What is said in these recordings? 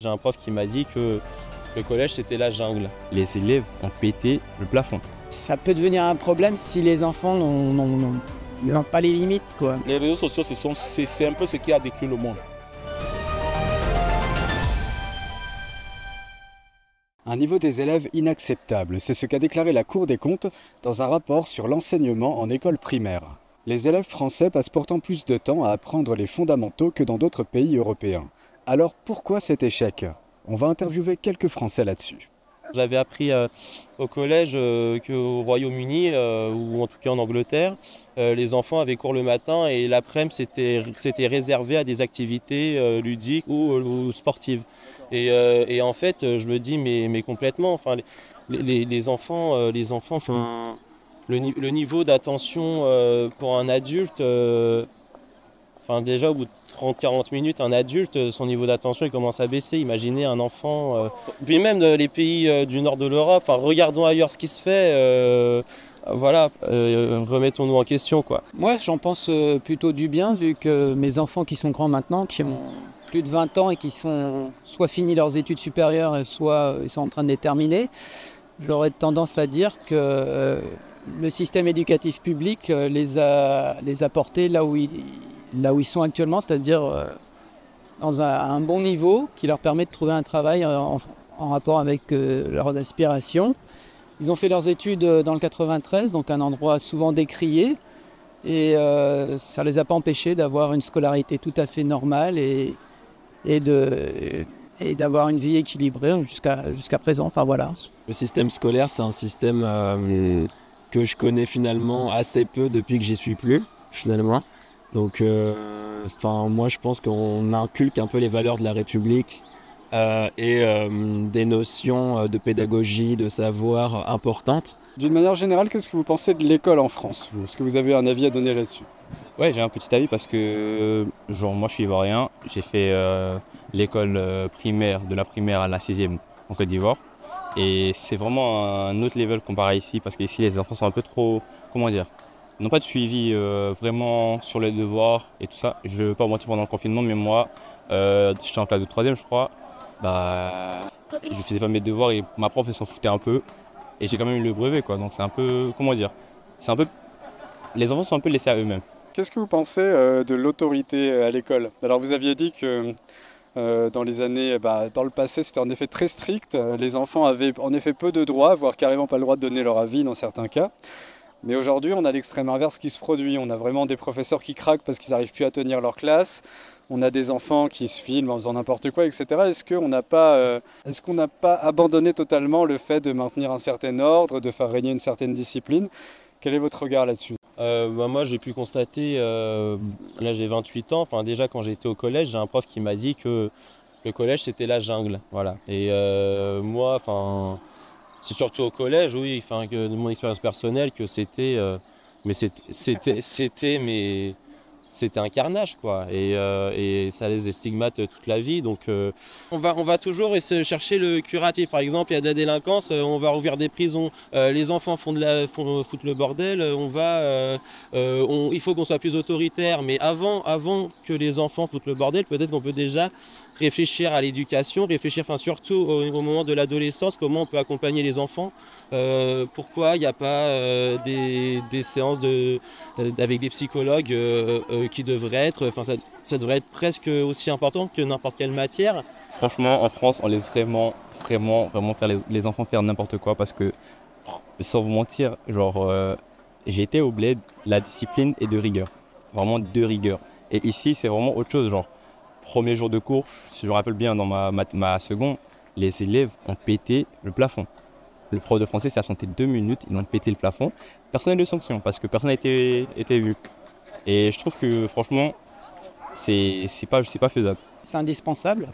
J'ai un prof qui m'a dit que le collège c'était la jungle. Les élèves ont pété le plafond. Ça peut devenir un problème si les enfants n'ont pas les limites, quoi. Les réseaux sociaux, c'est un peu ce qui a détruit le monde. Un niveau des élèves inacceptable, c'est ce qu'a déclaré la Cour des comptes dans un rapport sur l'enseignement en école primaire. Les élèves français passent pourtant plus de temps à apprendre les fondamentaux que dans d'autres pays européens. Alors pourquoi cet échec? On va interviewer quelques Français là-dessus. J'avais appris au collège qu'au Royaume-Uni, ou en tout cas en Angleterre, les enfants avaient cours le matin et l'après-midi c'était réservé à des activités ludiques ou sportives. Et en fait, je me dis mais complètement, enfin, les enfants, enfin, le niveau d'attention pour un adulte, enfin déjà au bout de 30-40 minutes, un adulte, son niveau d'attention il commence à baisser. Imaginez un enfant. Puis même les pays du nord de l'Europe, enfin, regardons ailleurs ce qui se fait. Voilà, remettons-nous en question, quoi. Moi, j'en pense plutôt du bien, vu que mes enfants qui sont grands maintenant, qui ont plus de 20 ans et qui sont soit fini leurs études supérieures, soit ils sont en train de les terminer, j'aurais tendance à dire que le système éducatif public les a portés là où ils sont actuellement, c'est-à-dire dans un bon niveau qui leur permet de trouver un travail en rapport avec leurs aspirations. Ils ont fait leurs études dans le 93, donc un endroit souvent décrié, et ça ne les a pas empêchés d'avoir une scolarité tout à fait normale et d'avoir une vie équilibrée jusqu'à présent. Enfin, voilà. Le système scolaire, c'est un système que je connais finalement assez peu depuis que j'y suis plus, finalement. Donc, moi, je pense qu'on inculque un peu les valeurs de la République et des notions de pédagogie, de savoir importantes. D'une manière générale, qu'est-ce que vous pensez de l'école en France, vous? Est-ce que vous avez un avis à donner là-dessus? Ouais, j'ai un petit avis parce que moi je suis ivoirien, j'ai fait l'école primaire, de la primaire à la 6e en Côte d'Ivoire. Et c'est vraiment un autre level comparé ici parce qu'ici les enfants sont un peu trop, comment dire, n'ont pas de suivi vraiment sur les devoirs et tout ça. Je ne veux pas mentir pendant le confinement, mais moi, j'étais en classe de 3e je crois, je ne faisais pas mes devoirs et ma prof elle s'en foutait un peu. Et j'ai quand même eu le brevet, quoi. Donc c'est un peu, comment dire, les enfants sont un peu laissés à eux-mêmes. Qu'est-ce que vous pensez de l'autorité à l'école? Alors vous aviez dit que dans les années, dans le passé, c'était en effet très strict. Les enfants avaient en effet peu de droits, voire carrément pas le droit de donner leur avis dans certains cas. Mais aujourd'hui, on a l'extrême inverse qui se produit. On a vraiment des professeurs qui craquent parce qu'ils n'arrivent plus à tenir leur classe. On a des enfants qui se filment en faisant n'importe quoi, etc. Est-ce qu'on n'a pas abandonné totalement le fait de maintenir un certain ordre, de faire régner une certaine discipline? Quel est votre regard là-dessus? Moi j'ai pu constater, là j'ai 28 ans, enfin déjà quand j'étais au collège, j'ai un prof qui m'a dit que le collège c'était la jungle, voilà. Et moi, enfin, c'est surtout au collège, oui, enfin, que de mon expérience personnelle que c'était un carnage, quoi, et ça laisse des stigmates toute la vie. Donc on va toujours chercher le curatif. Par exemple, il y a de la délinquance, on va rouvrir des prisons, les enfants foutent le bordel, il faut qu'on soit plus autoritaire. Mais avant que les enfants foutent le bordel, peut-être qu'on peut déjà réfléchir à l'éducation, surtout au moment de l'adolescence, comment on peut accompagner les enfants. Pourquoi il n'y a pas des séances avec des psychologues qui devraient être, ça devrait être presque aussi important que n'importe quelle matière. Franchement, en France, on laisse vraiment faire les enfants faire n'importe quoi parce que, sans vous mentir, j'ai été au bled, la discipline est de rigueur, vraiment de rigueur. Et ici, c'est vraiment autre chose, premier jour de cours, si je me rappelle bien, dans ma seconde, les élèves ont pété le plafond. Le prof de français s'est absenté 2 minutes, ils ont pété le plafond. Personne n'a eu de sanction parce que personne n'a été vu. Et je trouve que franchement, c'est pas faisable. C'est indispensable.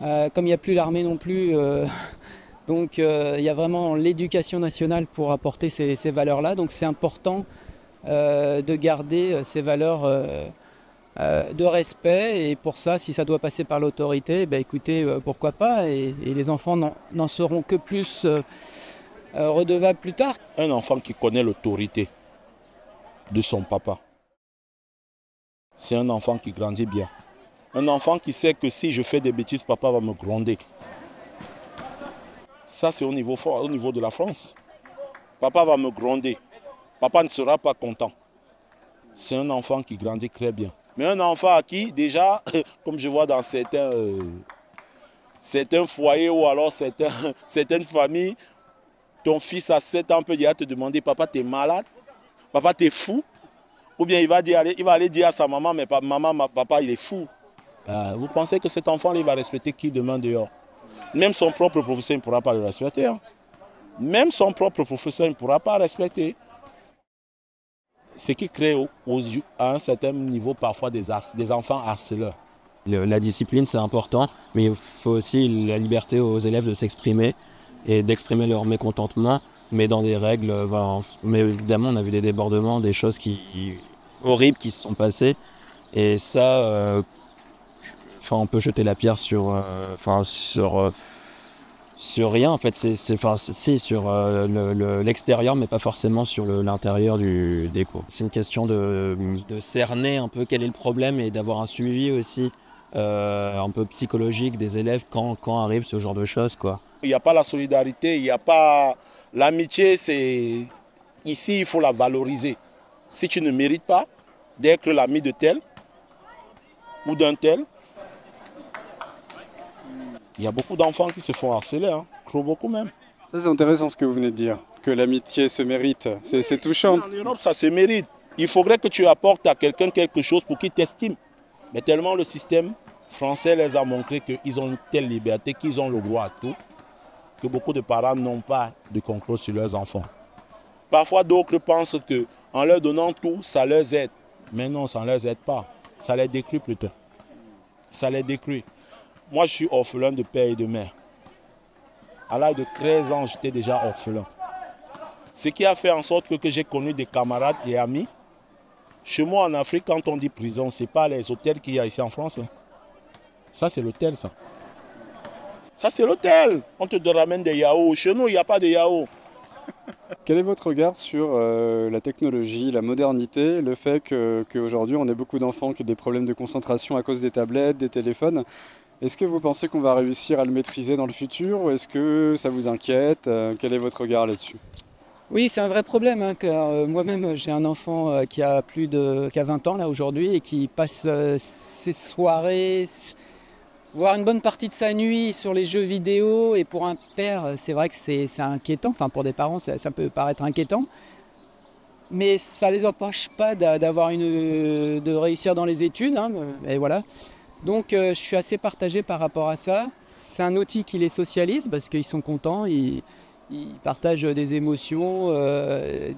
Comme il n'y a plus l'armée non plus, donc il y a vraiment l'éducation nationale pour apporter ces valeurs-là. Donc c'est important de garder ces valeurs de respect. Et pour ça, si ça doit passer par l'autorité, écoutez, pourquoi pas. Et les enfants n'en seront que plus redevables plus tard. Un enfant qui connaît l'autorité de son papa, c'est un enfant qui grandit bien. Un enfant qui sait que si je fais des bêtises, papa va me gronder. Ça, c'est au niveau de la France. Papa va me gronder. Papa ne sera pas content. C'est un enfant qui grandit très bien. Mais un enfant à qui, déjà, comme je vois dans certains foyers ou alors certaines familles, ton fils à 7 ans peut déjà te demander, papa, t'es malade? Papa, t'es fou? Ou bien il va aller dire à sa maman, mais maman, papa, il est fou. Vous pensez que cet enfant, il va respecter qui demain dehors? Même son propre professeur ne pourra pas le respecter. Hein. Même son propre professeur ne pourra pas respecter. Ce qui crée à un certain niveau parfois des enfants harceleurs. La discipline, c'est important, mais il faut aussi la liberté aux élèves de s'exprimer et d'exprimer leur mécontentement, mais dans des règles. Mais évidemment, on a vu des débordements, des choses horribles qui se sont passées. Et ça, on peut jeter la pierre sur rien. En fait, sur l'extérieur, mais pas forcément sur l'intérieur des cours. C'est une question de cerner un peu quel est le problème et d'avoir un suivi aussi un peu psychologique des élèves quand arrive ce genre de choses, quoi. Il n'y a pas la solidarité, il n'y a pas l'amitié. Ici, il faut la valoriser. Si tu ne mérites pas d'être l'ami de tel ou d'un tel, il y a beaucoup d'enfants qui se font harceler, hein. Trop beaucoup même. Ça, c'est intéressant ce que vous venez de dire, que l'amitié se mérite. C'est touchant. En Europe, ça se mérite. Il faudrait que tu apportes à quelqu'un quelque chose pour qu'il t'estime. Mais tellement le système français les a montré qu'ils ont une telle liberté, qu'ils ont le droit à tout, que beaucoup de parents n'ont pas de contrôle sur leurs enfants. Parfois, d'autres pensent qu'en leur donnant tout, ça leur aide. Mais non, ça ne leur aide pas. Ça les détruit plutôt. Ça les détruit. Moi, je suis orphelin de père et de mère. À l'âge de 13 ans, j'étais déjà orphelin. Ce qui a fait en sorte que j'ai connu des camarades et amis. Chez moi, en Afrique, quand on dit prison, ce n'est pas les hôtels qu'il y a ici en France. Hein. Ça, c'est l'hôtel, ça. Ça, c'est l'hôtel. On te ramène des yaourts. Chez nous, il n'y a pas de yaourts. Quel est votre regard sur la technologie, la modernité, le fait qu'aujourd'hui, on ait beaucoup d'enfants qui ont des problèmes de concentration à cause des tablettes, des téléphones? Est-ce que vous pensez qu'on va réussir à le maîtriser dans le futur ou est-ce que ça vous inquiète? Quel est votre regard là-dessus? Oui, c'est un vrai problème, hein, car moi-même j'ai un enfant qui a 20 ans là aujourd'hui et qui passe ses soirées, voire une bonne partie de sa nuit sur les jeux vidéo. Et pour un père, c'est vrai que c'est inquiétant. Enfin, pour des parents, ça peut paraître inquiétant. Mais ça ne les empêche pas de réussir dans les études. Hein, et voilà. Donc je suis assez partagé par rapport à ça. C'est un outil qui les socialise parce qu'ils sont contents, ils partagent des émotions,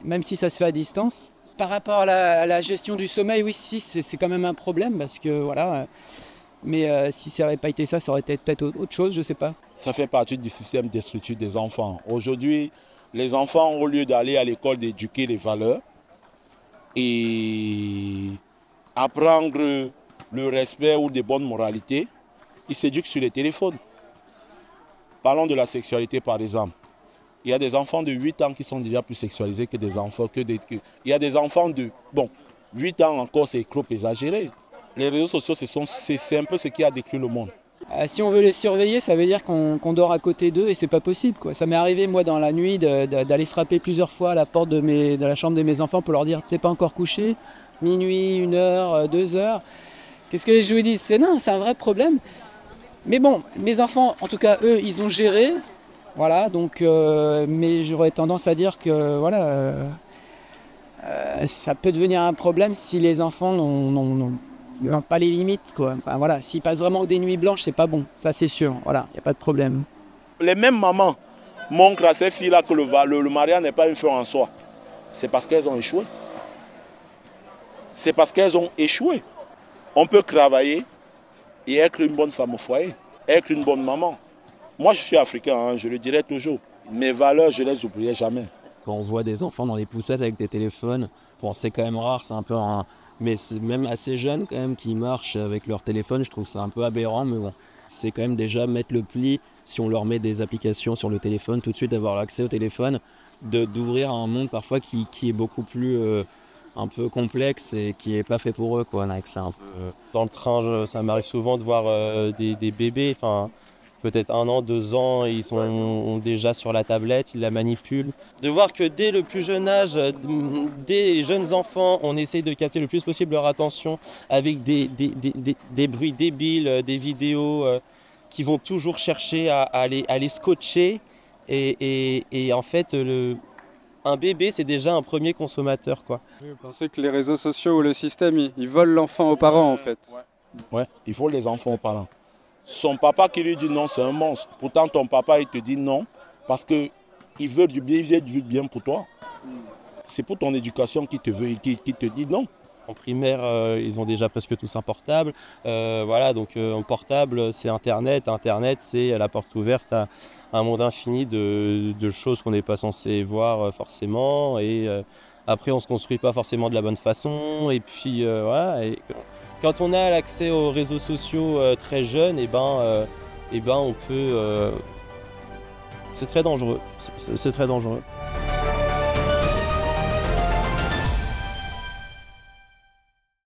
même si ça se fait à distance. Par rapport à la gestion du sommeil, oui, si, c'est quand même un problème parce que voilà. Mais si ça n'avait pas été ça, ça aurait été peut-être autre chose, je ne sais pas. Ça fait partie du système destructif des enfants. Aujourd'hui, les enfants, au lieu d'aller à l'école d'éduquer les valeurs et apprendre le respect ou des bonnes moralités, ils s'éduquent sur les téléphones. Parlons de la sexualité par exemple. Il y a des enfants de 8 ans qui sont déjà plus sexualisés que des enfants. Il y a des enfants de 8 ans encore, c'est trop exagéré. Les réseaux sociaux, c'est un peu ce qui a détruit le monde. Si on veut les surveiller, ça veut dire qu'on dort à côté d'eux et c'est pas possible, quoi. Ça m'est arrivé moi dans la nuit d'aller frapper plusieurs fois à la porte de la chambre de mes enfants pour leur dire t'es pas encore couché, minuit, 1h, 2h. Qu'est-ce que je vous dis? C'est un vrai problème. Mais bon, mes enfants, en tout cas eux, ils ont géré. Voilà, donc, mais j'aurais tendance à dire que voilà, ça peut devenir un problème si les enfants n'ont pas les limites, quoi. Enfin, voilà, s'ils passent vraiment des nuits blanches, c'est pas bon, ça c'est sûr. Voilà, il n'y a pas de problème. Les mêmes mamans montrent à ces filles-là que le mariage n'est pas une fin en soi. C'est parce qu'elles ont échoué. C'est parce qu'elles ont échoué. On peut travailler et être une bonne femme au foyer, être une bonne maman. Moi, je suis africain, hein, je le dirai toujours. Mes valeurs, je ne les oublierai jamais. Quand on voit des enfants dans les poussettes avec des téléphones, bon, c'est quand même rare, c'est un peu mais c'est même assez jeunes quand même qui marchent avec leur téléphone, je trouve ça un peu aberrant, mais bon, c'est quand même déjà mettre le pli, si on leur met des applications sur le téléphone, tout de suite avoir accès au téléphone, d'ouvrir un monde parfois qui est beaucoup plus un peu complexe et qui est pas fait pour eux, quoi. C'est un peu... Dans le train, ça m'arrive souvent de voir des bébés, enfin, peut-être 1 an, 2 ans, ils sont déjà sur la tablette, ils la manipulent. De voir que dès le plus jeune âge, dès les jeunes enfants, on essaye de capter le plus possible leur attention avec des bruits débiles, des vidéos qui vont toujours chercher à les scotcher. Et en fait, un bébé, c'est déjà un premier consommateur, quoi. Vous pensez que les réseaux sociaux ou le système, ils volent l'enfant aux parents, en fait? Ouais, il faut les enfants aux parents. Son papa qui lui dit non, c'est un monstre. Pourtant, ton papa, il te dit non parce qu'il veut du bien pour toi. C'est pour ton éducation qu'il te veut et qu'il te dit non. En primaire, ils ont déjà presque tous un portable. Voilà, donc en portable, c'est Internet. Internet, c'est la porte ouverte à un monde infini de choses qu'on n'est pas censé voir forcément. Et après, on ne se construit pas forcément de la bonne façon. Et puis, voilà. Et quand on a l'accès aux réseaux sociaux très jeune, on peut... c'est très dangereux. C'est très dangereux.